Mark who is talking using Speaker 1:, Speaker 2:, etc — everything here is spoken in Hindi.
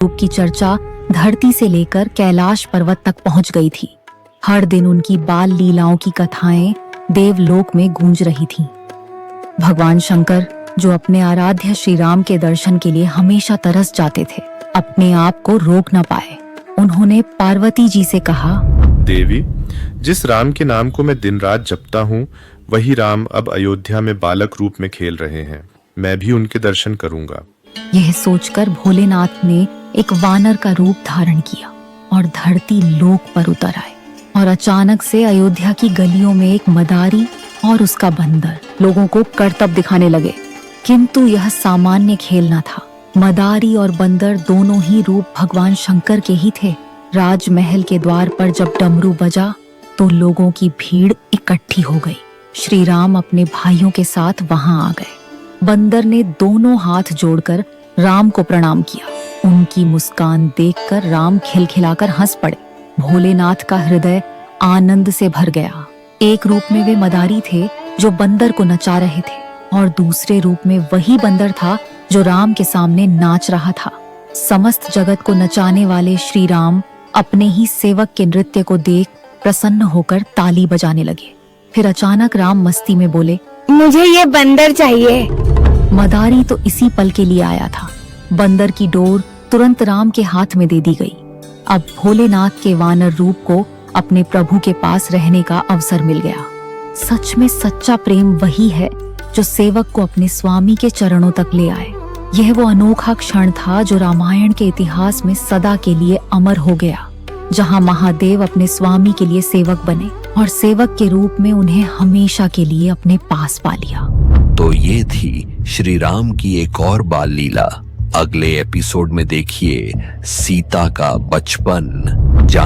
Speaker 1: रूप की चर्चा धरती से लेकर कैलाश पर्वत तक पहुंच गई थी। हर दिन उनकी बाल लीलाओं की कथाएं देवलोक में गूंज रही थीं। भगवान शंकर, जो अपने आराध्य श्री राम के दर्शन के लिए हमेशा तरस जाते थे, अपने आप को रोक न पाए। उन्होंने पार्वती जी से कहा,
Speaker 2: देवी, जिस राम के नाम को मैं दिन रात जपता हूँ, वही राम अब अयोध्या में बालक रूप में खेल रहे हैं। मैं भी उनके दर्शन करूंगा।
Speaker 1: यह सोचकर भोलेनाथ ने एक वानर का रूप धारण किया और धरती लोक पर उतर आए। और अचानक से अयोध्या की गलियों में एक मदारी और उसका बंदर लोगों को करतब दिखाने लगे। किंतु यह सामान्य खेल न था। मदारी और बंदर दोनों ही रूप भगवान शंकर के ही थे। राजमहल के द्वार पर जब डमरू बजा तो लोगों की भीड़ इकट्ठी हो गई। श्री राम अपने भाइयों के साथ वहां आ गए। बंदर ने दोनों हाथ जोड़कर राम को प्रणाम किया। उनकी मुस्कान देखकर राम खिलखिलाकर हंस पड़े। भोलेनाथ का हृदय आनंद से भर गया। एक रूप में वे मदारी थे जो बंदर को नचा रहे थे, और दूसरे रूप में वही बंदर था जो राम के सामने नाच रहा था। समस्त जगत को नचाने वाले श्री राम अपने ही सेवक के नृत्य को देख प्रसन्न होकर ताली बजाने लगे। फिर अचानक राम मस्ती में बोले,
Speaker 3: मुझे ये बंदर चाहिए।
Speaker 1: मदारी तो इसी पल के लिए आया था। बंदर की डोर तुरंत राम के हाथ में दे दी गई। अब भोलेनाथ के वानर रूप को अपने प्रभु के पास रहने का अवसर मिल गया। सच में सच्चा प्रेम वही है जो सेवक को अपने स्वामी के चरणों तक ले आए। यह वो अनोखा क्षण था जो रामायण के इतिहास में सदा के लिए अमर हो गया, जहां महादेव अपने स्वामी के लिए सेवक बने और सेवक के रूप में उन्हें हमेशा के लिए अपने पास पा लिया।
Speaker 4: तो ये थी श्री राम की एक और बाल लीला। अगले एपिसोड में देखिए सीता का बचपन।